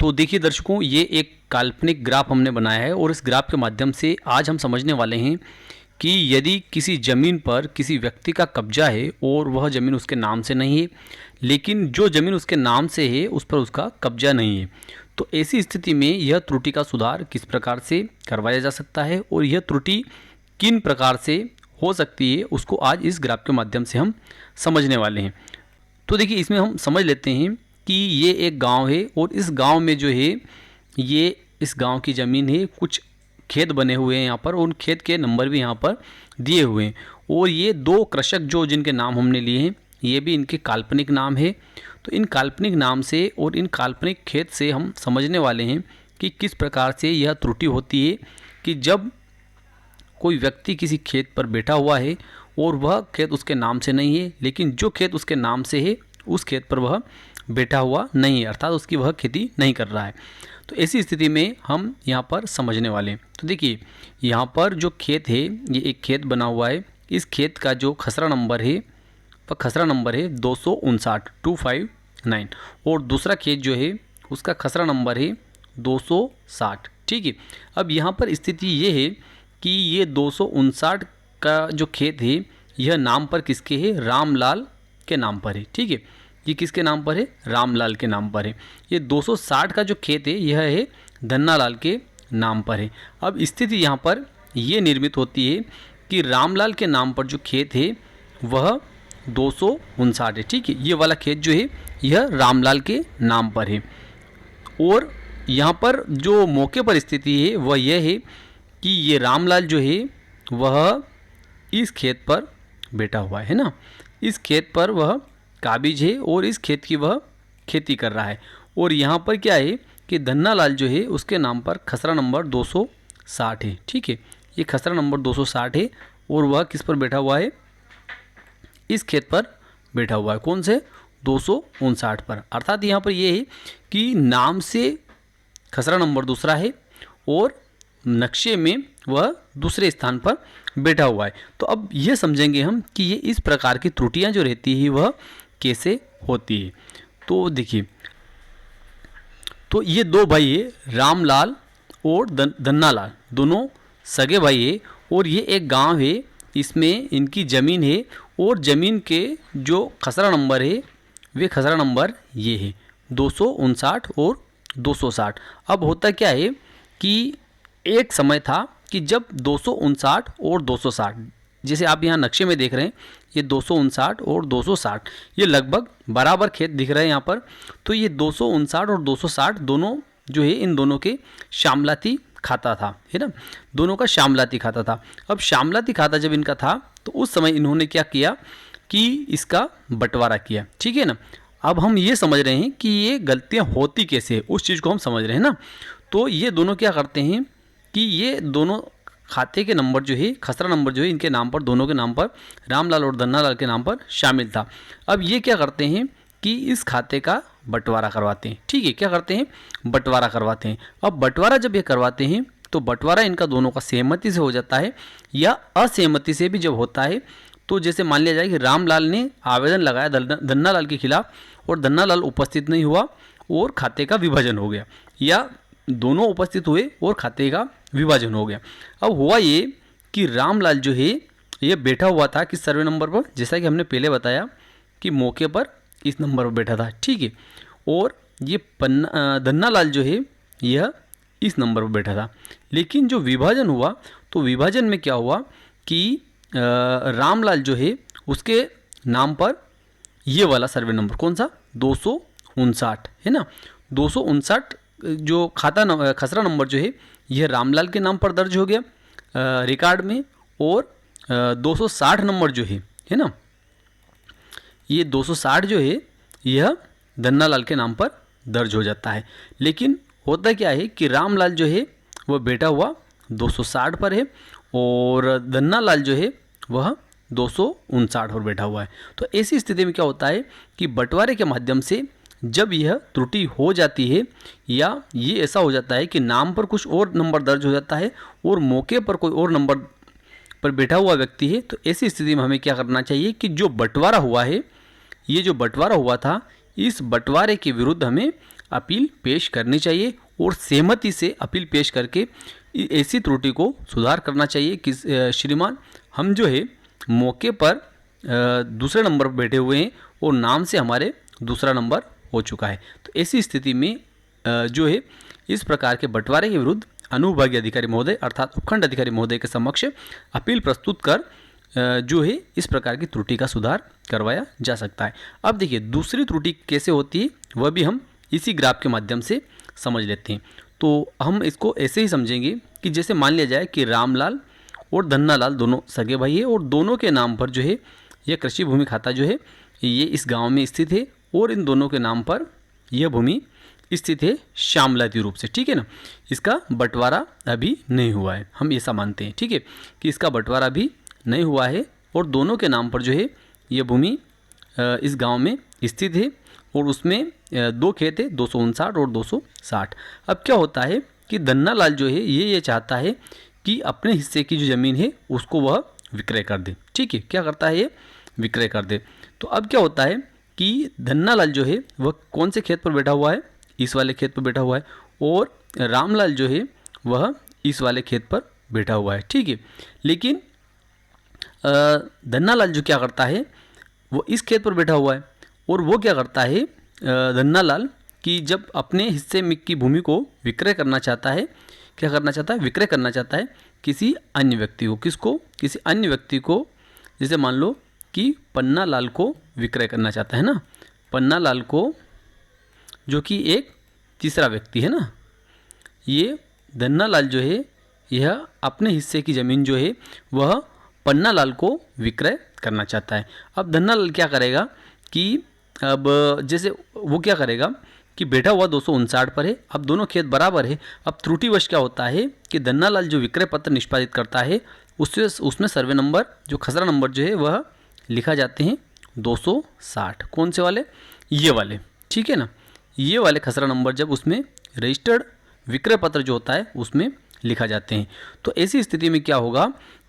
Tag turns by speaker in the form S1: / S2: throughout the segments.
S1: तो देखिए दर्शकों, ये एक काल्पनिक ग्राफ हमने बनाया है और इस ग्राफ के माध्यम से आज हम समझने वाले हैं कि यदि किसी ज़मीन पर किसी व्यक्ति का कब्जा है और वह ज़मीन उसके नाम से नहीं है, लेकिन जो ज़मीन उसके नाम से है उस पर उसका कब्जा नहीं है, तो ऐसी स्थिति में यह त्रुटि का सुधार किस प्रकार से करवाया जा सकता है और यह त्रुटि किन प्रकार से हो सकती है उसको आज इस ग्राफ के माध्यम से हम समझने वाले हैं। तो देखिए, इसमें हम समझ लेते हैं कि ये एक गांव है और इस गांव में जो है ये इस गांव की ज़मीन है, कुछ खेत बने हुए हैं यहाँ पर और उन खेत के नंबर भी यहाँ पर दिए हुए हैं और ये दो कृषक जो जिनके नाम हमने लिए हैं ये भी इनके काल्पनिक नाम है। तो इन काल्पनिक नाम से और इन काल्पनिक खेत से हम समझने वाले हैं कि किस प्रकार से यह त्रुटि होती है कि जब कोई व्यक्ति किसी खेत पर बैठा हुआ है और वह खेत उसके नाम से नहीं है, लेकिन जो खेत उसके नाम से है उस खेत पर वह बैठा हुआ नहीं है, अर्थात उसकी वह खेती नहीं कर रहा है। तो ऐसी स्थिति में हम यहाँ पर समझने वाले हैं। तो देखिए, यहाँ पर जो खेत है ये एक खेत बना हुआ है। इस खेत का जो खसरा नंबर है वह खसरा नंबर है 259 और दूसरा खेत जो है उसका खसरा नंबर है 260। ठीक है, अब यहाँ पर स्थिति ये है कि ये 259 का जो खेत है यह नाम पर किसके है? रामलाल के नाम पर है। ठीक है, ये किसके नाम पर है? रामलाल के नाम पर है। ये 260 का जो खेत है यह है धन्नालाल के नाम पर है। अब स्थिति यहाँ पर ये निर्मित होती है कि रामलाल के नाम पर जो खेत है वह 259 है। ठीक है, ये वाला खेत जो है यह रामलाल के नाम पर है और यहाँ पर जो मौके पर स्थिति है वह यह है कि ये रामलाल जो है वह इस खेत पर बैठा हुआ है ना, इस खेत पर वह काबिज है और इस खेत की वह खेती कर रहा है। और यहाँ पर क्या है कि धन्नालाल जो है उसके नाम पर खसरा नंबर 260 है। ठीक है, ये खसरा नंबर 260 है और वह किस पर बैठा हुआ है? इस खेत पर बैठा हुआ है। कौन से? 259 पर। अर्थात यहाँ पर यह है कि नाम से खसरा नंबर दूसरा है और नक्शे में वह दूसरे स्थान पर बैठा हुआ है। तो अब ये समझेंगे हम कि ये इस प्रकार की त्रुटियां जो रहती है वह कैसे होती है। तो देखिए, तो ये दो भाई है, रामलाल और धन्नालाल, दोनों सगे भाई है और ये एक गांव है, इसमें इनकी ज़मीन है और ज़मीन के जो खसरा नंबर है वे खसरा नंबर ये है 259 और 260। अब होता क्या है कि एक समय था कि जब 259 और 260, जैसे आप यहाँ नक्शे में देख रहे हैं ये 259 और 260 ये लगभग बराबर खेत दिख रहे हैं यहाँ पर। तो ये 259 और 260 दोनों जो है इन दोनों के शामलाती खाता था, है ना, दोनों का शामलाती खाता था। अब शामलाती खाता जब इनका था तो उस समय इन्होंने क्या किया कि इसका बंटवारा किया। ठीक है ना, अब हम ये समझ रहे हैं कि ये गलतियाँ होती कैसे है, उस चीज़ को हम समझ रहे हैं ना। तो ये दोनों क्या करते हैं कि ये दोनों खाते के नंबर जो है, खसरा नंबर जो है इनके नाम पर, दोनों के नाम पर, रामलाल और धन्नालाल के नाम पर शामिल था। अब ये क्या करते हैं कि इस खाते का बंटवारा करवाते हैं। ठीक है, क्या करते हैं? बंटवारा करवाते हैं। अब बंटवारा जब ये करवाते हैं तो बंटवारा इनका दोनों का सहमति से हो जाता है या असहमति से भी जब होता है। तो जैसे मान लिया जाए कि रामलाल ने आवेदन लगाया धन्नालाल के खिलाफ और धन्नालाल उपस्थित नहीं हुआ और खाते का विभाजन हो गया, या दोनों उपस्थित हुए और खाते का विभाजन हो गया। अब हुआ ये कि रामलाल जो है ये बैठा हुआ था किस सर्वे नंबर पर? जैसा कि हमने पहले बताया कि मौके पर इस नंबर पर बैठा था। ठीक है, और ये धन्नालाल जो है यह इस नंबर पर बैठा था। लेकिन जो विभाजन हुआ तो विभाजन में क्या हुआ कि रामलाल जो है उसके नाम पर ये वाला सर्वे नंबर, कौन सा? 259 है ना, 259 जो खसरा नंबर जो है यह रामलाल के नाम पर दर्ज हो गया रिकॉर्ड में और 260 नंबर जो है ना, ये 260 जो है यह धन्नालाल के नाम पर दर्ज हो जाता है। लेकिन होता क्या है कि रामलाल जो है वह बैठा हुआ 260 पर है और धन्नालाल जो है वह 259 पर बैठा हुआ है। तो ऐसी स्थिति में क्या होता है कि बंटवारे के माध्यम से जब यह त्रुटि हो जाती है या ये ऐसा हो जाता है कि नाम पर कुछ और नंबर दर्ज हो जाता है और मौके पर कोई और नंबर पर बैठा हुआ व्यक्ति है, तो ऐसी स्थिति में हमें क्या करना चाहिए कि जो बंटवारा हुआ है ये जो बंटवारा हुआ था, इस बंटवारे के विरुद्ध हमें अपील पेश करनी चाहिए और सहमति से अपील पेश करके ऐसी त्रुटि को सुधार करना चाहिए कि श्रीमान हम जो है मौके पर दूसरे नंबर पर बैठे हुए हैं और नाम से हमारे दूसरा नंबर हो चुका है। तो ऐसी स्थिति में जो है इस प्रकार के बंटवारे के विरुद्ध अनुविभागीय अधिकारी महोदय अर्थात उपखंड अधिकारी महोदय के समक्ष अपील प्रस्तुत कर जो है इस प्रकार की त्रुटि का सुधार करवाया जा सकता है। अब देखिए दूसरी त्रुटि कैसे होती है वह भी हम इसी ग्राफ के माध्यम से समझ लेते हैं। तो हम इसको ऐसे ही समझेंगे कि जैसे मान लिया जाए कि रामलाल और धन्नालाल दोनों सगे भाई है और दोनों के नाम पर जो है यह कृषि भूमि खाता जो है ये इस गांव में स्थित है और इन दोनों के नाम पर यह भूमि स्थित है श्यामलाती रूप से, ठीक है ना। इसका बंटवारा अभी नहीं हुआ है, हम ऐसा मानते हैं, ठीक है, कि इसका बंटवारा अभी नहीं हुआ है और दोनों के नाम पर जो है यह भूमि इस गांव में स्थित है और उसमें दो खेत है 259 और 260। अब क्या होता है कि धन्नालाल जो है ये चाहता है कि अपने हिस्से की जो ज़मीन है उसको वह विक्रय कर दे, ठीक है, क्या करता है ये विक्रय कर दे। तो अब क्या होता है कि धन्नालाल जो है वह कौन से खेत पर बैठा हुआ है, इस वाले खेत पर बैठा हुआ है और रामलाल जो है वह इस वाले खेत पर बैठा हुआ है, ठीक है। लेकिन धन्नालाल जो क्या करता है वो इस खेत पर बैठा हुआ है और वो क्या करता है धन्नालाल कि जब अपने हिस्से में की भूमि को विक्रय करना चाहता है, क्या करना चाहता है, विक्रय करना चाहता है किसी अन्य व्यक्ति को। किसको? किसी अन्य व्यक्ति को, जैसे मान लो कि पन्नालाल को विक्रय करना चाहता है ना, पन्नालाल को, जो कि एक तीसरा व्यक्ति है ना। ये धन्नालाल जो है यह अपने हिस्से की ज़मीन जो है वह पन्नालाल को विक्रय करना चाहता है। अब धन्नालाल क्या करेगा कि अब जैसे वो क्या करेगा कि बैठा हुआ 259 पर है, अब दोनों खेत बराबर है। अब त्रुटिवश क्या होता है कि धन्नालाल जो विक्रय पत्र निष्पादित करता है उसमें सर्वे नंबर जो खसरा नंबर जो है वह लिखा जाते हैं 260। कौन से वाले? ये वाले, ठीक है ना। ये वाले खसरा नंबर जब उसमें रजिस्टर्ड विक्रय पत्र जो होता है उसमें लिखा जाते हैं। तो ऐसी स्थिति में क्या होगा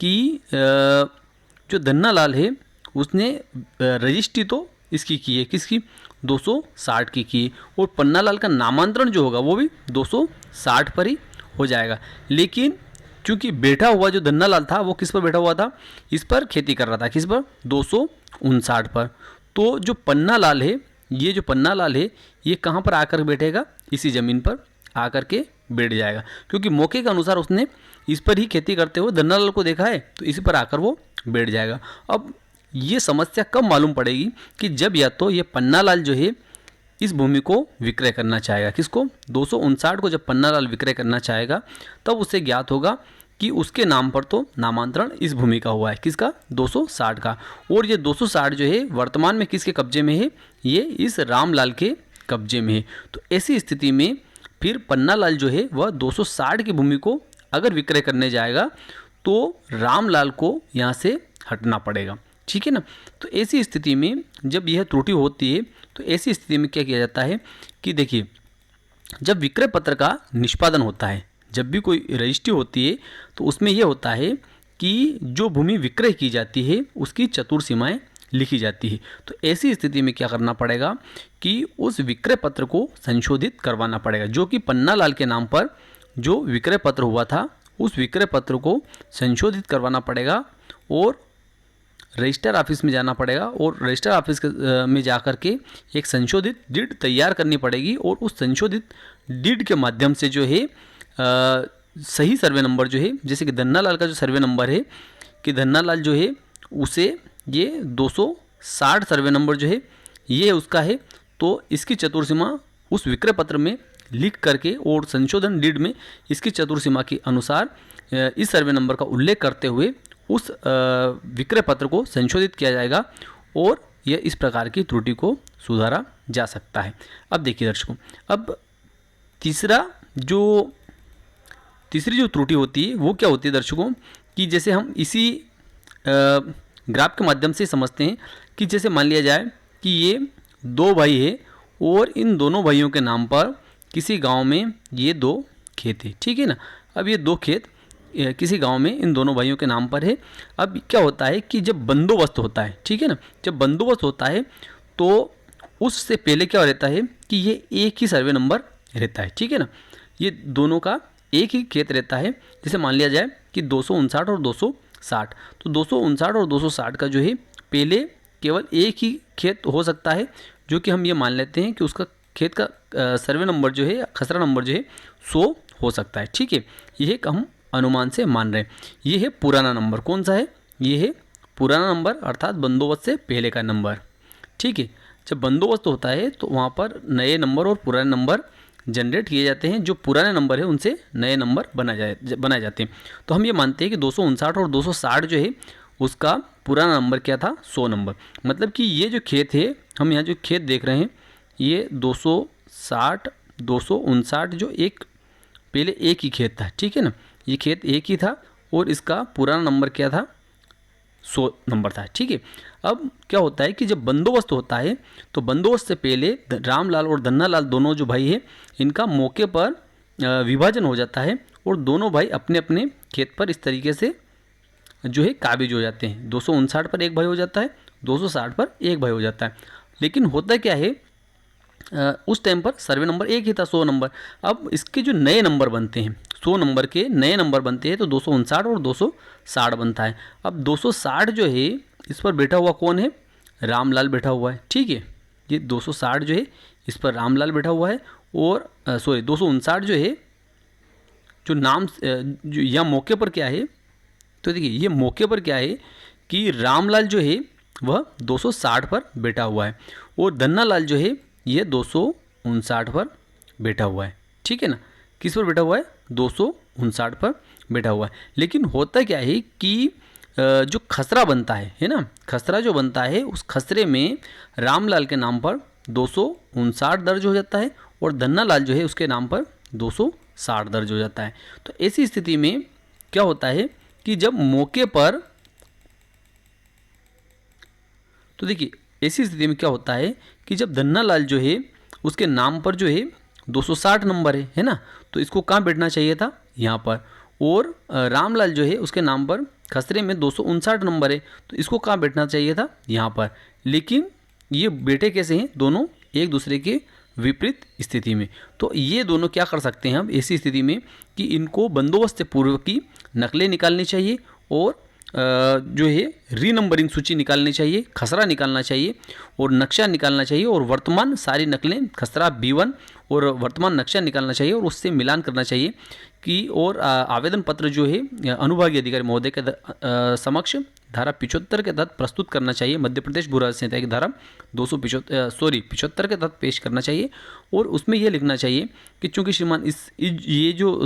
S1: कि जो धन्नालाल है उसने रजिस्ट्री तो इसकी की है, किसकी? 260 की और पन्नालाल का नामांतरण जो होगा वो भी 260 पर ही हो जाएगा। लेकिन चूंकि बैठा हुआ जो धन्नालाल था वो किस पर बैठा हुआ था? इस पर खेती कर रहा था, किस पर? 259 पर। तो जो पन्नालाल है, ये जो पन्नालाल है ये कहाँ पर आकर बैठेगा? इसी ज़मीन पर आकर के बैठ जाएगा, क्योंकि मौके के अनुसार उसने इस पर ही खेती करते हुए धन्नालाल को देखा है तो इसी पर आकर वो बैठ जाएगा। अब ये समस्या कब मालूम पड़ेगी कि जब या तो ये पन्नालाल जो है इस भूमि को विक्रय करना चाहेगा। किसको? 259 को जब पन्नालाल विक्रय करना चाहेगा तब उसे ज्ञात होगा कि उसके नाम पर तो नामांतरण इस भूमि का हुआ है, किसका? 260 का। और ये 260 जो है वर्तमान में किसके कब्जे में है? ये इस रामलाल के कब्जे में है। तो ऐसी स्थिति में फिर पन्नालाल जो है वह 260 की भूमि को अगर विक्रय करने जाएगा तो रामलाल को यहाँ से हटना पड़ेगा, ठीक है ना। तो ऐसी स्थिति में जब यह त्रुटि होती है तो ऐसी स्थिति में क्या किया जाता है कि देखिए, जब विक्रय पत्र का निष्पादन होता है, जब भी कोई रजिस्ट्री होती है तो उसमें यह होता है कि जो भूमि विक्रय की जाती है उसकी चतुर सीमाएँ लिखी जाती है। तो ऐसी स्थिति में क्या करना पड़ेगा कि उस विक्रय पत्र को संशोधित करवाना पड़ेगा। जो कि पन्नालाल के नाम पर जो विक्रय पत्र हुआ था उस विक्रय पत्र को संशोधित करवाना पड़ेगा और रजिस्टर ऑफिस में जाना पड़ेगा और रजिस्टर ऑफिस में जाकर के एक संशोधित डिड तैयार करनी पड़ेगी और उस संशोधित डिड के माध्यम से जो है सही सर्वे नंबर जो है, जैसे कि धन्नालाल का जो सर्वे नंबर है कि धन्नालाल जो है उसे ये 260 सर्वे नंबर जो है ये उसका है, तो इसकी चतुर्सीमा उस विक्रय पत्र में लिख करके और संशोधन डिड में इसकी चतुर्सीमा के अनुसार इस सर्वे नंबर का उल्लेख करते हुए उस विक्रय पत्र को संशोधित किया जाएगा और यह इस प्रकार की त्रुटि को सुधारा जा सकता है। अब देखिए दर्शकों, अब तीसरी जो त्रुटि होती है वो क्या होती है दर्शकों, कि जैसे हम इसी ग्राफ के माध्यम से समझते हैं कि जैसे मान लिया जाए कि ये दो भाई है और इन दोनों भाइयों के नाम पर किसी गांव में ये दो खेत है, ठीक है ना। अब ये दो खेत किसी गांव में इन दोनों भाइयों के नाम पर है। अब क्या होता है कि जब बंदोबस्त होता है, ठीक है ना, जब बंदोबस्त होता है तो उससे पहले क्या रहता है कि ये एक ही सर्वे नंबर रहता है, ठीक है ना। ये दोनों का एक ही खेत रहता है। जैसे मान लिया जाए कि 259 और 260, तो 259 और 260 का जो है पहले केवल एक ही खेत हो सकता है, जो कि हम ये मान लेते हैं कि उसका खेत का सर्वे नंबर जो है, खसरा नंबर जो है 100 हो सकता है, ठीक है। यह हम अनुमान से मान रहे हैं। ये है पुराना नंबर। कौन सा है? ये है पुराना नंबर, अर्थात बंदोबस्त से पहले का नंबर, ठीक है। जब बंदोबस्त होता है तो वहाँ पर नए नंबर और पुराने नंबर जनरेट किए जाते हैं। जो पुराने नंबर है उनसे नए नंबर बनाए जाते हैं। तो हम ये मानते हैं कि 259 और 260 जो है उसका पुराना नंबर क्या था? 100 नंबर। मतलब कि ये जो खेत है, हम यहाँ जो खेत देख रहे हैं, ये 260 259 जो एक पहले एक ही खेत था, ठीक है ना। ये खेत एक ही था और इसका पुराना नंबर क्या था? 100 नंबर था, ठीक है। अब क्या होता है कि जब बंदोबस्त होता है तो बंदोबस्त से पहले रामलाल और धन्नालाल दोनों जो भाई है, इनका मौके पर विभाजन हो जाता है और दोनों भाई अपने अपने खेत पर इस तरीके से जो है काबिज हो जाते हैं। 259 पर एक भाई हो जाता है, 260 पर एक भाई हो जाता है। लेकिन होता क्या है, उस टाइम पर सर्वे नंबर एक ही था, 100 नंबर। अब इसके जो नए नंबर बनते हैं, 100 नंबर के नए नंबर बनते हैं, तो 259 और 260 बनता है। अब 260 जो है इस पर बैठा हुआ कौन है? रामलाल बैठा हुआ है, ठीक है। ये 260 जो है इस पर रामलाल बैठा हुआ है। और 259 जो है, जो नाम जो यहाँ मौके पर क्या है, तो देखिए ये मौके पर क्या है कि रामलाल जो है वह 260 पर बैठा हुआ है और धन्नालाल जो है ये 259 पर बैठा हुआ है, ठीक है ना। किस पर बैठा हुआ है? 259 पर बैठा हुआ है। लेकिन होता क्या है कि जो खसरा बनता है ना, खसरा जो बनता है उस खसरे में रामलाल के नाम पर 259 दर्ज हो जाता है और धन्नालाल जो है उसके नाम पर 260 दर्ज हो जाता है। तो ऐसी स्थिति में क्या होता है कि जब मौके पर, तो देखिए ऐसी स्थिति में क्या होता है कि जब धन्नालाल जो है उसके नाम पर जो है 260 नंबर है ना, तो इसको कहाँ बैठना चाहिए था? यहाँ पर। और रामलाल जो है उसके नाम पर खसरे में 259 नंबर है, तो इसको कहाँ बैठना चाहिए था? यहाँ पर। लेकिन ये बेटे कैसे हैं? दोनों एक दूसरे के विपरीत स्थिति में। तो ये दोनों क्या कर सकते हैं हम ऐसी स्थिति में कि इनको बंदोबस्त से पूर्व की नकलें निकालनी चाहिए और जो है रीनंबरिंग सूची निकालनी चाहिए, खसरा निकालना चाहिए और नक्शा निकालना चाहिए और वर्तमान सारी नकलें खसरा B1 और वर्तमान नक्शा निकालना चाहिए और उससे मिलान करना चाहिए कि और आवेदन पत्र जो है अनुभागीय अधिकारी महोदय के समक्ष धारा 75 के तहत प्रस्तुत करना चाहिए। मध्य प्रदेश भू राजस्व संहिता की धारा 75 के तहत पेश करना चाहिए और उसमें यह लिखना चाहिए कि चूँकि श्रीमान ये जो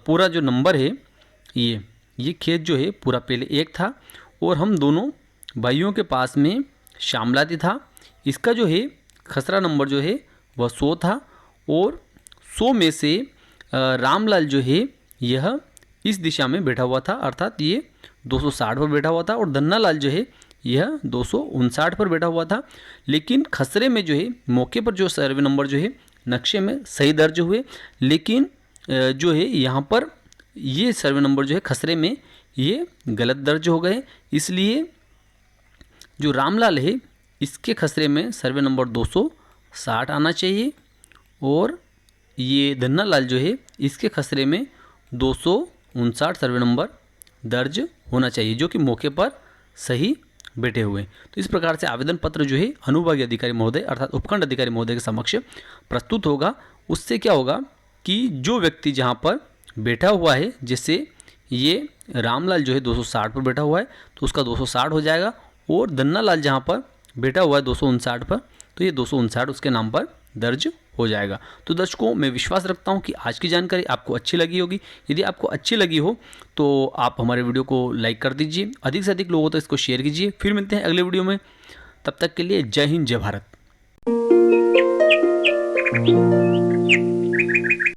S1: पूरा जो नंबर है, ये खेत जो है पूरा पहले एक था और हम दोनों भाइयों के पास में शामलाती था। इसका जो है खसरा नंबर जो है वह 100 था और 100 में से रामलाल जो है यह इस दिशा में बैठा हुआ था, अर्थात ये 260 पर बैठा हुआ था और धन्नालाल जो है यह 259 पर बैठा हुआ था। लेकिन खसरे में जो है मौके पर जो सर्वे नंबर जो है नक्शे में सही दर्ज हुए, लेकिन जो है यहाँ पर ये सर्वे नंबर जो है खसरे में ये गलत दर्ज हो गए। इसलिए जो रामलाल है इसके खसरे में सर्वे नंबर 260 आना चाहिए और ये धन्नालाल जो है इसके खसरे में 259 सर्वे नंबर दर्ज होना चाहिए, जो कि मौके पर सही बैठे हुए। तो इस प्रकार से आवेदन पत्र जो है अनुभागीय अधिकारी महोदय अर्थात उपखंड अधिकारी महोदय के समक्ष प्रस्तुत होगा। उससे क्या होगा कि जो व्यक्ति जहाँ पर बैठा हुआ है, जैसे ये रामलाल जो है 260 पर बैठा हुआ है तो उसका 260 हो जाएगा और धन्नालाल जहाँ पर बैठा हुआ है 259 पर, तो ये 259 उसके नाम पर दर्ज हो जाएगा। तो दर्शकों, मैं विश्वास रखता हूँ कि आज की जानकारी आपको अच्छी लगी होगी। यदि आपको अच्छी लगी हो तो आप हमारे वीडियो को लाइक कर दीजिए, अधिक से अधिक लोगों तक इसको शेयर कीजिए। फिर मिलते हैं अगले वीडियो में, तब तक के लिए जय हिंद जय भारत।